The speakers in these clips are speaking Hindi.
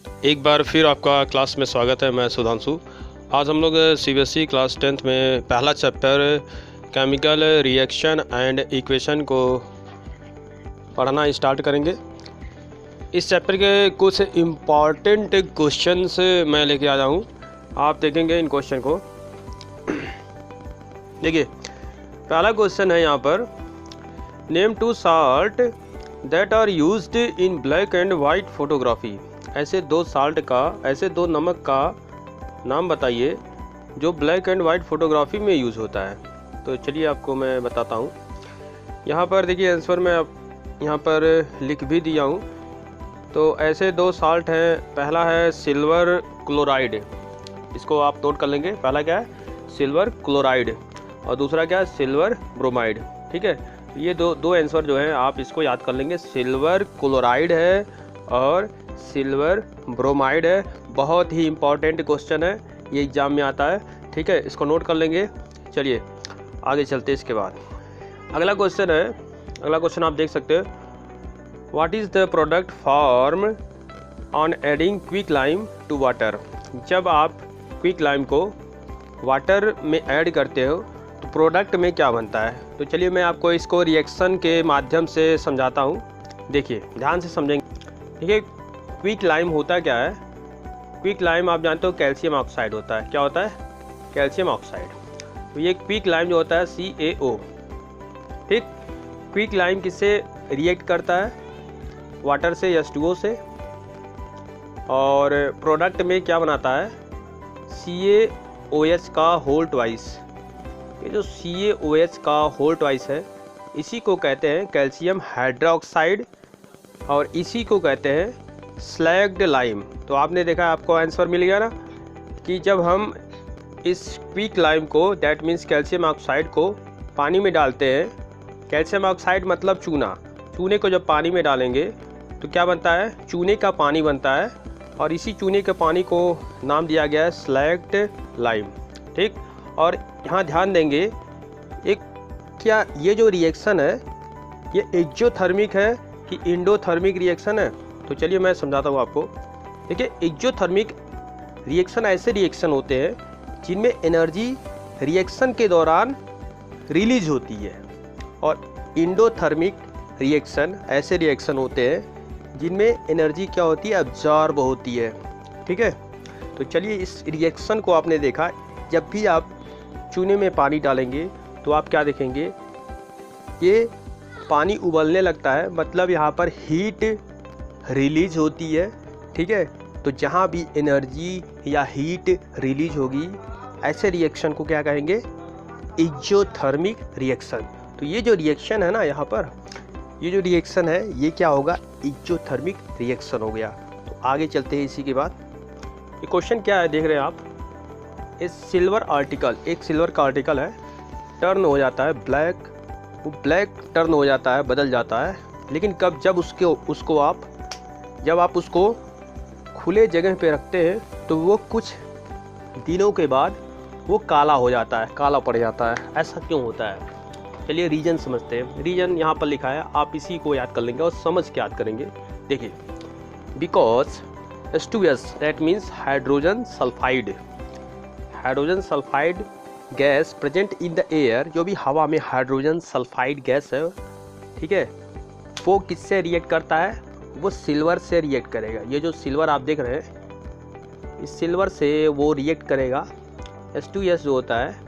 एक बार फिर आपका क्लास में स्वागत है। मैं सुधांशु। आज हम लोग सीबीएसई क्लास 10th में पहला chapter chemical reaction and equation को पढ़ना स्टार्ट करेंगे। इस चैप्टर के कुछ इम्पॉर्टेंट क्वेश्चंस मैं लेके आया हूँ। आप देखेंगे इन क्वेश्चन को। देखिए, पहला क्वेश्चन है यहाँ पर, name two salt that are used in black and white photography. ऐसे दो नमक का नाम बताइए जो ब्लैक एंड वाइट फोटोग्राफी में यूज़ होता है। तो चलिए आपको मैं बताता हूँ। यहाँ पर देखिए आंसर मैं यहाँ पर लिख भी दिया हूँ। तो ऐसे दो साल्ट हैं, पहला है सिल्वर क्लोराइड, इसको आप नोट कर लेंगे। पहला क्या है? सिल्वर क्लोराइड, और दूसरा क्या है? Silver bromide. ठीक है, ये दो आंसर जो है आप इसको याद कर लेंगे। सिल्वर क्लोराइड है और सिल्वर ब्रोमाइड है। बहुत ही इम्पॉर्टेंट क्वेश्चन है, ये एग्जाम में आता है। ठीक है, इसको नोट कर लेंगे। चलिए आगे चलते हैं। इसके बाद अगला क्वेश्चन है, अगला क्वेश्चन आप देख सकते हो, what is the product form on adding quick lime to water. जब आप क्विक लाइम को वाटर में ऐड करते हो तो प्रोडक्ट में क्या बनता है। तो चलिए मैं आपको इसको रिएक्शन के माध्यम से समझाता हूँ। देखिए ध्यान से समझेंगे। देखिए, क्विक लाइम होता क्या है? क्विक लाइम आप जानते हो कैल्शियम ऑक्साइड होता है। क्या होता है? Calcium oxide. तो ये क्विक लाइम जो होता है CaO। ठीक, क्विक लाइम किससे रिएक्ट करता है? वाटर से, H2O से, और प्रोडक्ट में क्या बनाता है? CaOH का होल ट्वाइस। ये जो CaOH का होल ट्वाइस है, इसी को कहते हैं कैल्शियम हाइड्रोक्साइड, और इसी को कहते हैं स्लैग्ड लाइम। तो आपने देखा, आपको आंसर मिल गया ना, कि जब हम इस क्विक लाइम को, दैट मीन्स कैल्शियम ऑक्साइड को, पानी में डालते हैं। कैल्शियम ऑक्साइड मतलब चूना। चूने को जब पानी में डालेंगे तो क्या बनता है? चूने का पानी बनता है, और इसी चूने के पानी को नाम दिया गया है स्लैग्ड लाइम। ठीक, और यहाँ ध्यान देंगे, एक क्या ये जो रिएक्शन है ये एक्जोथर्मिक है कि इंडोथर्मिक रिएक्शन है? तो चलिए मैं समझाता हूँ आपको। देखिए, एक्जोथर्मिक रिएक्शन ऐसे रिएक्शन होते हैं जिनमें एनर्जी रिएक्शन के दौरान रिलीज होती है, और इंडोथर्मिक रिएक्शन ऐसे रिएक्शन होते हैं जिनमें एनर्जी क्या होती है? एब्जॉर्ब होती है। ठीक है, तो चलिए इस रिएक्शन को आपने देखा। जब भी आप चूने में पानी डालेंगे तो आप क्या देखेंगे? ये पानी उबलने लगता है, मतलब यहाँ पर हीट रिलीज होती है। ठीक है, तो जहाँ भी एनर्जी या हीट रिलीज होगी, ऐसे रिएक्शन को क्या कहेंगे? Exothermic reaction. तो ये जो रिएक्शन है ना, यहाँ पर ये जो रिएक्शन है ये क्या होगा? एक्जोथर्मिक रिएक्शन हो गया। तो आगे चलते हैं। इसी के बाद ये क्वेश्चन क्या है, देख रहे हैं आप, इस सिल्वर आर्टिकल, एक सिल्वर का आर्टिकल है, टर्न हो जाता है ब्लैक, वो ब्लैक टर्न हो जाता है, बदल जाता है। लेकिन कब? जब जब आप उसको खुले जगह पे रखते हैं तो वो कुछ दिनों के बाद वो काला हो जाता है, काला पड़ जाता है। ऐसा क्यों होता है? चलिए रीजन समझते हैं। रीजन यहाँ पर लिखा है, आप इसी को याद कर लेंगे और समझ के याद करेंगे। देखिए, because H2S that means hydrogen sulphide, hydrogen sulphide gas present in the air, जो भी हवा में हाइड्रोजन सल्फाइड गैस है, ठीक है, वो किससे रिएक्ट करता है? वो सिल्वर से रिएक्ट करेगा। ये जो सिल्वर आप देख रहे हैं, इस सिल्वर से वो रिएक्ट करेगा। H2S जो होता है,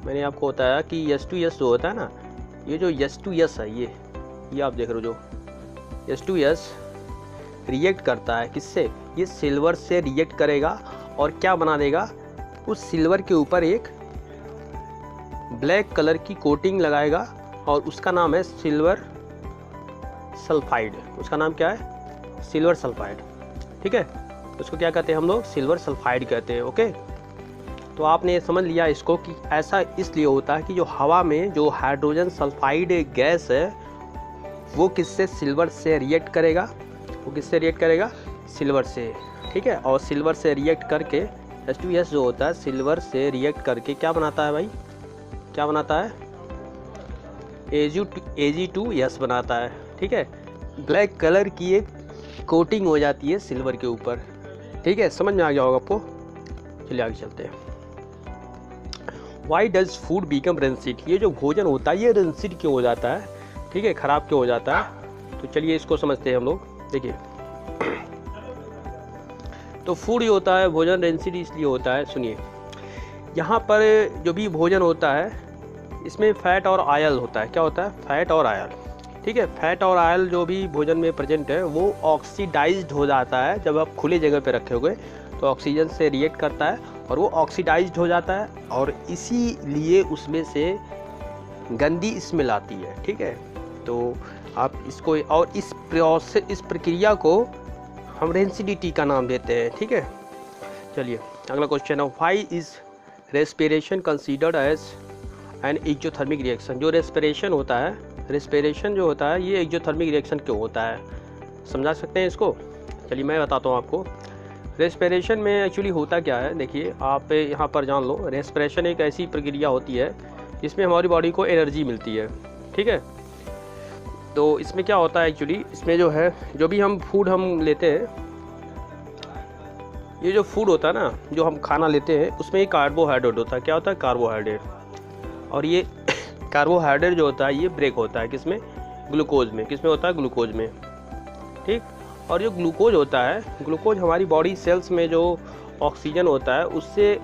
मैंने आपको बताया कि H2S जो होता है ना, ये जो H2S है, ये आप देख रहे हो, जो H2S रिएक्ट करता है किससे? ये सिल्वर से रिएक्ट करेगा, और क्या बना देगा? उस सिल्वर के ऊपर एक ब्लैक कलर की कोटिंग लगाएगा, और उसका नाम है सिल्वर सल्फाइड। उसका नाम क्या है? Silver sulphide. ठीक है, उसको क्या कहते हैं हम लोग? सिल्वर सल्फाइड कहते हैं। ओके, तो आपने समझ लिया इसको कि ऐसा इसलिए होता है कि जो हवा में जो हाइड्रोजन सल्फाइड गैस है वो किससे? सिल्वर से रिएक्ट करेगा। वो किससे रिएक्ट करेगा? सिल्वर से। ठीक है, और सिल्वर से रिएक्ट करके H2S जो होता है, सिल्वर से रिएक्ट करके क्या बनाता है भाई? क्या बनाता है? Ag2S बनाता है। ठीक है, ब्लैक कलर की एक कोटिंग हो जाती है सिल्वर के ऊपर। ठीक है, समझ में आ गया होगा आपको। चलिए आगे चलते हैं। Why does food become rancid, ये जो भोजन होता है ये रेंसिड क्यों हो जाता है, ठीक है, ख़राब क्यों हो जाता है। तो चलिए इसको समझते हैं हम लोग। देखिए, तो फूड जो होता है, भोजन रेंसिड इसलिए होता है, सुनिए, यहाँ पर जो भी भोजन होता है इसमें फैट और आयल होता है। क्या होता है? फैट और आयल। ठीक है, फैट और आयल जो भी भोजन में प्रेजेंट है वो ऑक्सीडाइज्ड हो जाता है। जब आप खुले जगह पे रखे हुए तो ऑक्सीजन से रिएक्ट करता है और वो ऑक्सीडाइज्ड हो जाता है, और इसीलिए उसमें से गंदी स्मेल आती है। ठीक है, तो आप इसको, और इस प्रोसेस, इस प्रक्रिया को हम रेंसिडिटी का नाम देते हैं। ठीक है, चलिए अगला क्वेश्चन है, why is respiration considered as an exothermic reaction. जो रेस्पिरेशन होता है, रेस्पिरेशन जो होता है ये एक्सोथर्मिक रिएक्शन क्यों होता है, समझा सकते हैं इसको। चलिए मैं बताता हूँ आपको। रेस्पिरेशन में एक्चुअली होता क्या है, देखिए आप यहाँ पर जान लो। रेस्पिरेशन एक ऐसी प्रक्रिया होती है जिसमें हमारी बॉडी को एनर्जी मिलती है। ठीक है, तो इसमें क्या होता है एक्चुअली, इसमें जो है, जो भी हम फूड हम लेते हैं, ये जो फूड होता है ना, जो हम खाना लेते हैं उसमें एक कार्बोहाइड्रेट होता है। क्या होता है? कार्बोहाइड्रेट। और ये कार्बोहाइड्रेट जो होता है ये ब्रेक होता है किसमें? ग्लूकोज में। किसमें होता है? ग्लूकोज में। ठीक, और जो ग्लूकोज होता है, ग्लूकोज हमारी बॉडी सेल्स में जो ऑक्सीजन होता है उससे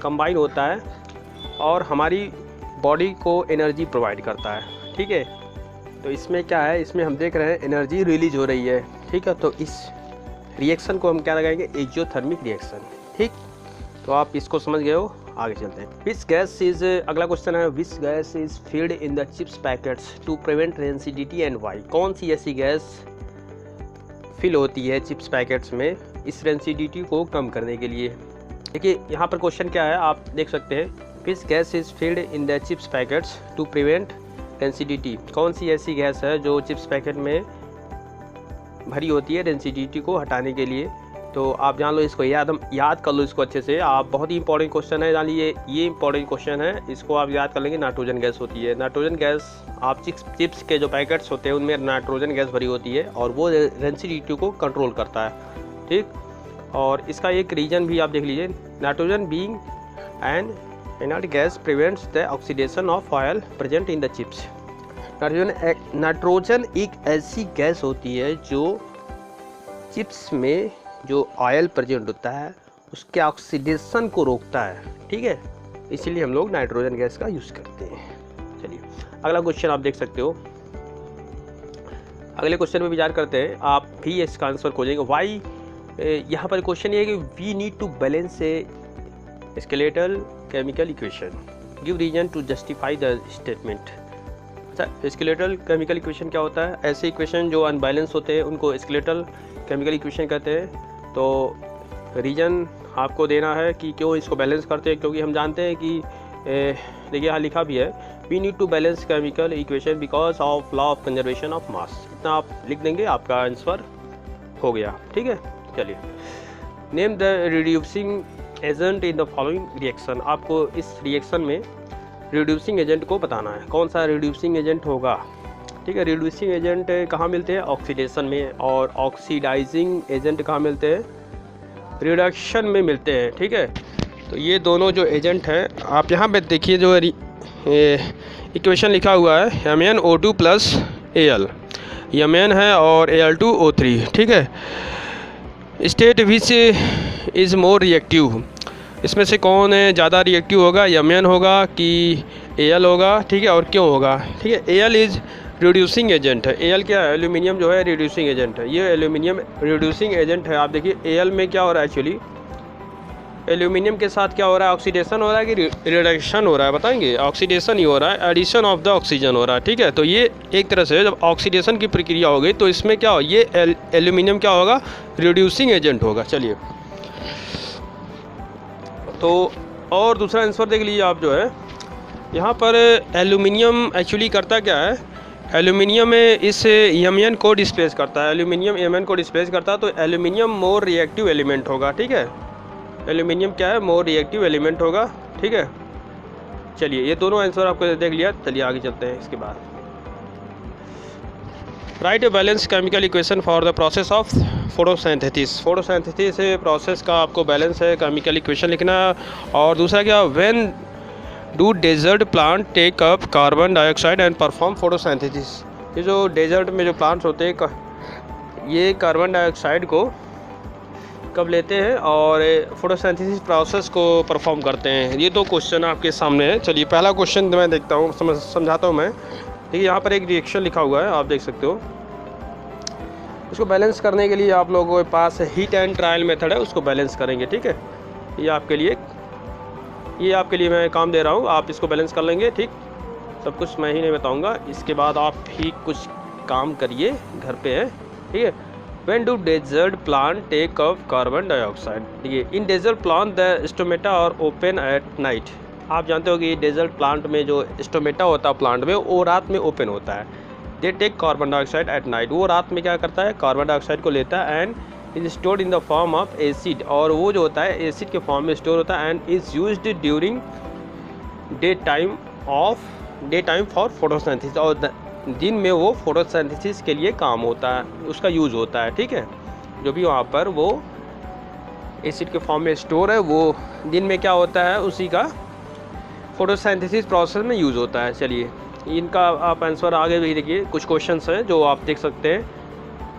कंबाइन होता है और हमारी बॉडी को एनर्जी प्रोवाइड करता है। ठीक है, तो इसमें क्या है, इसमें हम देख रहे हैं एनर्जी रिलीज हो रही है। ठीक है, तो इस रिएक्शन को हम क्या लगाएंगे? Exothermic reaction. ठीक, तो आप इसको समझ गए हो। आगे चलते हैं। विच गैस इज, अगला क्वेश्चन है, which gas is filled in the chips packets to prevent rancidity and why. कौन सी ऐसी गैस फिल होती है चिप्स पैकेट्स में इस रेंसिडिटी को कम करने के लिए। देखिए यहाँ पर क्वेश्चन क्या है, आप देख सकते हैं, which gas is filled in the chips packets to prevent rancidity. कौन सी ऐसी गैस है जो चिप्स पैकेट में भरी होती है रेंसिडिटी को हटाने के लिए। तो आप जान लो इसको, याद कर लो इसको अच्छे से। आप, बहुत ही इंपॉर्टेंट क्वेश्चन है, जान लीजिए ये इंपॉर्टेंट क्वेश्चन है, इसको आप याद कर लेंगे। नाइट्रोजन गैस होती है। नाइट्रोजन गैस, आप चिप्स के जो पैकेट्स होते हैं उनमें नाइट्रोजन गैस भरी होती है और वो रेंसिडिटी को कंट्रोल करता है। ठीक, और इसका एक रीजन भी आप देख लीजिए, nitrogen being an inert gas prevents the oxidation of oil present in the chips. Nitrogen एक ऐसी गैस होती है जो चिप्स में जो ऑयल प्रेजेंट होता है उसके ऑक्सीडेशन को रोकता है। ठीक है, इसीलिए हम लोग नाइट्रोजन गैस का यूज़ करते हैं। चलिए अगला क्वेश्चन आप देख सकते हो। अगले क्वेश्चन में विचार करते हैं, आप भी इसका आंसर खोजेंगे। वाई, यहाँ पर क्वेश्चन ये है कि we need to balance a skeletal chemical equation, give reason to justify the statement. अच्छा, स्केलेटल केमिकल इक्वेशन क्या होता है? ऐसे इक्वेशन जो अनबैलेंस होते हैं उनको स्केलेटल केमिकल इक्वेशन कहते हैं। तो रीजन आपको देना है कि क्यों इसको बैलेंस करते हैं, क्योंकि हम जानते हैं कि देखिए यहाँ लिखा भी है, we need to balance chemical equation because of law of conservation of mass. इतना आप लिख देंगे, आपका आंसर हो गया। ठीक है, चलिए name the reducing agent in the following reaction. आपको इस रिएक्शन में रिड्यूसिंग एजेंट को बताना है, कौन सा रिड्यूसिंग एजेंट होगा। ठीक है, रिड्यूसिंग एजेंट कहाँ मिलते हैं? ऑक्सीडेशन में। और ऑक्सीडाइजिंग एजेंट कहाँ मिलते हैं? रिडक्शन में मिलते हैं। ठीक है, तो ये दोनों जो एजेंट हैं, आप यहाँ पे देखिए जो इक्वेशन लिखा हुआ है, MnO2 प्लस Al, Mn है और Al2O3। ठीक है, state which is more reactive, इसमें से कौन है ज़्यादा रिएक्टिव होगा? Mn होगा कि Al होगा? ठीक है, और क्यों होगा? ठीक है, Al इज़ रिड्यूसिंग एजेंट है। Al क्या है? एल्यूमिनियम जो है रिड्यूसिंग एजेंट है। ये एल्यूमिनियम रिड्यूसिंग एजेंट है। आप देखिए Al में क्या हो रहा है, एक्चुअली एल्यूमिनियम के साथ क्या हो रहा है? ऑक्सीडेशन हो रहा है कि रिडक्शन हो रहा है? बताएंगे। ऑक्सीडेशन ही हो रहा है, एडिशन ऑफ द ऑक्सीजन हो रहा है। ठीक है, तो ये एक तरह से जब ऑक्सीडेशन की प्रक्रिया हो गई तो इसमें क्या हो, ये एल्यूमिनियम क्या होगा? रिड्यूसिंग एजेंट होगा। चलिए, तो और दूसरा आंसर देख लीजिए आप, जो है यहाँ पर एल्यूमिनियम एक्चुअली करता क्या है? एल्यूमिनियम में इस Mn को डिस्प्लेस करता है। एल्यूमिनियम Mn को डिस्प्लेस करता है, तो एल्यूमिनियम मोर रिएक्टिव एलिमेंट होगा। ठीक है, एल्यूमिनियम क्या है? मोर रिएक्टिव एलिमेंट होगा। ठीक है, चलिए ये दोनों आंसर आपको देख लिया। चलिए आगे चलते हैं इसके बाद। Right a balance chemical equation for the process of photosynthesis. Photosynthesis process का आपको बैलेंस है केमिकल इक्वेशन लिखना। और दूसरा क्या, when do desert plant take up carbon dioxide and perform photosynthesis. ये जो डेजर्ट में जो प्लांट्स होते हैं ये कार्बन डाइऑक्साइड को कब लेते हैं और फोटोसिंथेसिस प्रोसेस को परफॉर्म करते हैं। ये दो क्वेश्चन आपके सामने है। चलिए पहला क्वेश्चन मैं देखता हूँ, समझाता हूँ मैं। ठीक है, यहाँ पर एक रिएक्शन लिखा हुआ है, आप देख सकते हो। उसको बैलेंस करने के लिए आप लोगों के पास हीट एंड ट्रायल मेथड है, उसको बैलेंस करेंगे। ठीक है, ये आपके लिए मैं काम दे रहा हूँ, आप इसको बैलेंस कर लेंगे। ठीक, सब कुछ मैं ही नहीं बताऊँगा, इसके बाद आप ही कुछ काम करिए, घर पे है। ठीक है, when do desert plant take up carbon dioxide। ठीक है, in desert plant the stomata are open at night। आप जानते हो कि डेजर्ट प्लांट में जो स्टोमेटा होता है प्लांट में, वो रात में ओपन होता है। They take carbon dioxide at night, वो रात में क्या करता है, कार्बन डाइऑक्साइड को लेता है and is stored in the form of acid, और वो जो होता है एसिड के फॉर्म में स्टोर होता है and is used during day time for photosynthesis, और दिन में वो फोटोसिंथेसिस के लिए काम होता है, उसका यूज़ होता है। ठीक है, जो भी वहाँ पर वो एसिड के फॉर्म में स्टोर है, वो दिन में क्या होता है, उसी का फोटोसिंथेसिस प्रोसेस में यूज़ होता है। चलिए इनका आप आंसर आगे भी देखिए, कुछ क्वेश्चंस हैं जो आप देख सकते हैं।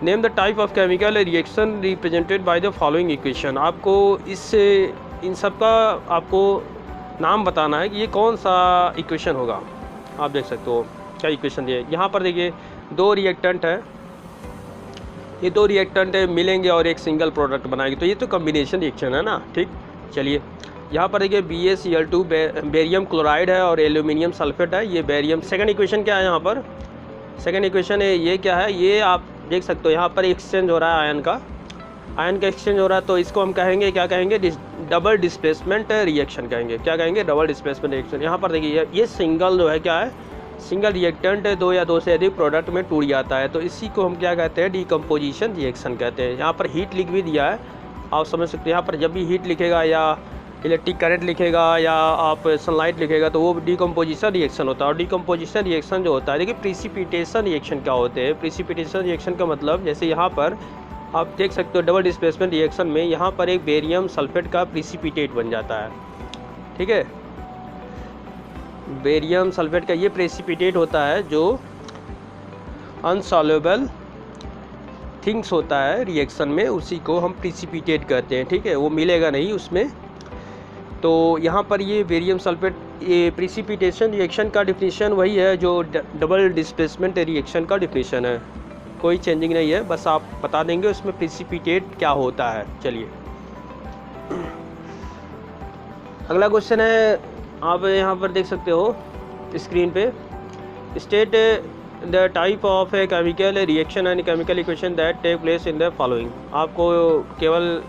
Name the type of chemical reaction represented by the following equation. आपको इन सब का आपको नाम बताना है कि ये कौन सा इक्वेशन होगा। आप देख सकते हो क्या इक्वेशन दिए यहाँ पर। देखिए दो रिएक्टेंट है, ये दो रिएक्टेंट मिलेंगे और एक सिंगल प्रोडक्ट बनाएंगे, तो ये तो कम्बिनेशन रिएक्शन है ना। ठीक, चलिए यहाँ पर देखिए BaCl2 बेरियम क्लोराइड है और एल्यूमिनियम सल्फेट है, ये बेरियम। सेकंड इक्वेशन क्या है यहाँ पर, सेकंड इक्वेशन है ये क्या है, ये आप देख सकते हो यहाँ पर एक्सचेंज हो रहा है आयन का एक्सचेंज हो रहा है, तो इसको हम कहेंगे, क्या कहेंगे, डबल डिस्प्लेसमेंट रिएक्शन कहेंगे। क्या कहेंगे, डबल डिस्प्लेसमेंट रिएक्शन। यहाँ पर देखिए ये सिंगल जो है क्या है, सिंगल रिएक्टेंट दो या दो से अधिक प्रोडक्ट में टूट जाता है, तो इसी को हम क्या कहते हैं, डिकम्पोजिशन रिएक्शन कहते हैं। यहाँ पर हीट लिख भी दिया है, आप समझ सकते हैं। यहाँ पर जब भी हीट लिखेगा या इलेक्ट्रिक करंट लिखेगा या आप सनलाइट लिखेगा तो वो डिकम्पोजिशन रिएक्शन होता है। और डिकम्पोजिशन रिएक्शन जो होता है, देखिए प्रिसिपिटेशन रिएक्शन क्या होते हैं। प्रिसिपिटेशन रिएक्शन का मतलब, जैसे यहाँ पर आप देख सकते हो डबल डिस्प्लेसमेंट रिएक्शन में यहाँ पर एक बेरियम सल्फेट का प्रिसिपिटेट बन जाता है। ठीक है, बेरियम सल्फेट का ये प्रेसिपिटेट होता है जो अनसॉल्युबल थिंग्स होता है रिएक्शन में, उसी को हम प्रेसिपिटेट कहते हैं। ठीक है, वो मिलेगा नहीं उसमें। तो यहाँ पर ये बेरियम सल्फेट, ये प्रेसिपिटेशन रिएक्शन का डिफिनीशन वही है जो डबल डिस्प्लेसमेंट रिएक्शन का डिफिनीशन है, कोई चेंजिंग नहीं है, बस आप बता देंगे उसमें प्रेसिपिटेट क्या होता है। चलिए अगला क्वेश्चन है, आप यहाँ पर देख सकते हो स्क्रीन पे, state the type of a chemical reaction and chemical equation that take place in the following. आपको केवल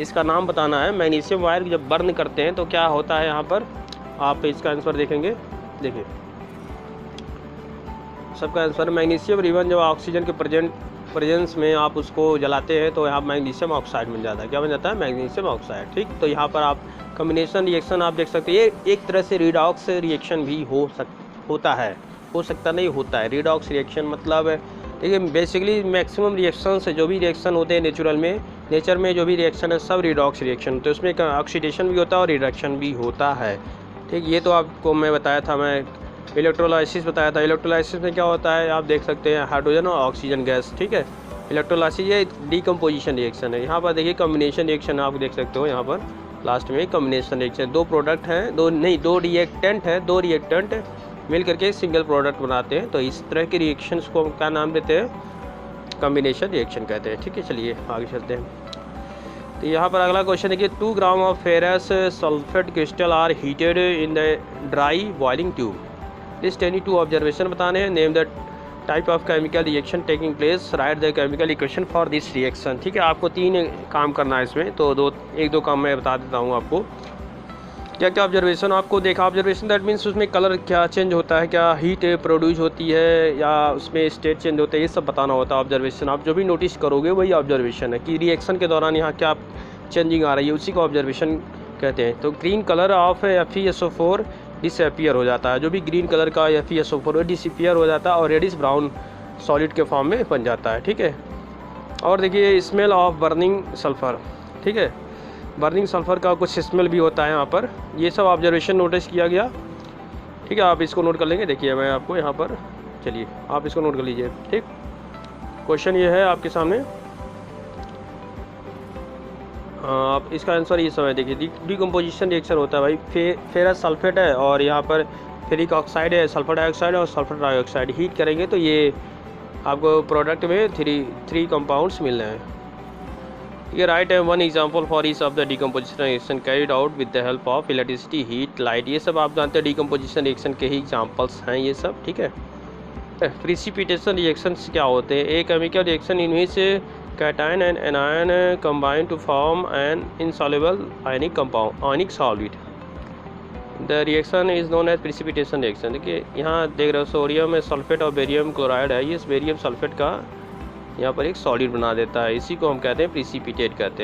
इसका नाम बताना है। मैग्नीशियम वायर जब बर्न करते हैं तो क्या होता है, यहाँ पर आप इसका आंसर देखेंगे। देखिए सबका आंसर, मैग्नीशियम रिबन जब ऑक्सीजन के प्रेजेंस में आप उसको जलाते हैं तो यहाँ मैग्नीशियम ऑक्साइड बन जाता है। क्या बन जाता है, मैग्नीशियम ऑक्साइड। ठीक, तो यहाँ पर आप कॉम्बिनेशन रिएक्शन आप देख सकते हैं, ये एक तरह से रिडॉक्स रिएक्शन भी होता है, हो सकता नहीं होता है। रिडॉक्स रिएक्शन मतलब देखिए बेसिकली मैक्सिमम रिएक्शन से जो भी रिएक्शन होते हैं नेचर में जो भी रिएक्शन है सब रिडॉक्स रिएक्शन, तो इसमें ऑक्सीडेशन भी होता है और रिडक्शन भी होता है। ठीक, ये तो आपको मैं बताया था, मैं इलेक्ट्रोलाइसिस बताया था। इलेक्ट्रोलाइसिस में क्या होता है, आप देख सकते हैं हाइड्रोजन और ऑक्सीजन गैस। ठीक है, इलेक्ट्रोलाइसिस ये डिकम्पोजिशन रिएक्शन है। यहाँ पर देखिए कॉम्बिनेशन रिएक्शन आप देख सकते हो, यहाँ पर लास्ट में कॉम्बिनेशन रिएक्शन, दो प्रोडक्ट हैं, दो रिएक्टेंट हैं, दो रिएक्टेंट मिल करके सिंगल प्रोडक्ट बनाते हैं, तो इस तरह के रिएक्शंस को क्या नाम देते हैं, कॉम्बिनेशन रिएक्शन कहते हैं। ठीक है, चलिए आगे चलते हैं। तो यहाँ पर अगला क्वेश्चन है कि 2 gram of ferrous sulphate crystal are heated in the dry boiling tube. List any 2 observation बताने हैं। Name the type of chemical reaction taking place, write the chemical equation for this reaction. ठीक है, आपको 3 काम करना है इसमें, तो एक दो काम मैं बता देता हूँ आपको। क्या क्या ऑब्जर्वेशन आपको देखा, ऑब्जर्वेशन दैट मीन्स उसमें कलर क्या चेंज होता है, क्या हीट प्रोड्यूस होती है या उसमें स्टेट चेंज होता है, ये सब बताना होता है ऑब्जर्वेशन। आप जो भी नोटिस करोगे वही ऑब्जर्वेशन है कि रिएक्शन के दौरान यहाँ क्या चेंजिंग आ रही है, उसी को ऑब्जर्वेशन कहते हैं। तो green colour of FeSO4 disappear हो जाता है, जो भी ग्रीन कलर का FeSO4 डिसअपियर हो जाता है, और रेडिश ब्राउन सॉलिड के फॉर्म में बन जाता है। ठीक है, और देखिए स्मेल ऑफ बर्निंग सल्फ़र। ठीक है, बर्निंग सल्फ़र का कुछ स्मेल भी होता है यहाँ पर, ये सब ऑब्जर्वेशन नोटिस किया गया। ठीक है, आप इसको नोट कर लेंगे। देखिए मैं आपको यहाँ पर, चलिए आप इसको नोट कर लीजिए। ठीक, क्वेश्चन ये है आपके सामने, आप इसका आंसर ये समय देखिए। डिकम्पोजिशन रिएक्शन होता है भाई, फेरस सल्फेट है और यहाँ पर फेरिक ऑक्साइड है, सल्फर डाइऑक्साइड और सल्फर डाइऑक्साइड हीट करेंगे तो ये आपको प्रोडक्ट में थ्री कंपाउंड्स मिल रहे हैं। ये राइट है one example for each of the decomposition reaction carried out with the help of electricity, heat, light. ये सब आप जानते हैं डिकम्पोजिशन रिएक्शन के ही एग्जांपल्स हैं ये सब। ठीक है, प्रिसिपिटेशन रिएक्शंस क्या होते हैं? A chemical reaction in which cation and anion combine to form an insoluble ionic solid. The reaction is known as precipitation reaction. देखिए यहाँ देख रहे हो सोडियम सल्फेट और बेरियम क्लोराइड है, ये बेरियम सल्फेट का यहाँ पर एक सॉलिड बना देता है, इसी को हम कहते हैं प्रिसिपिटेट कहते हैं।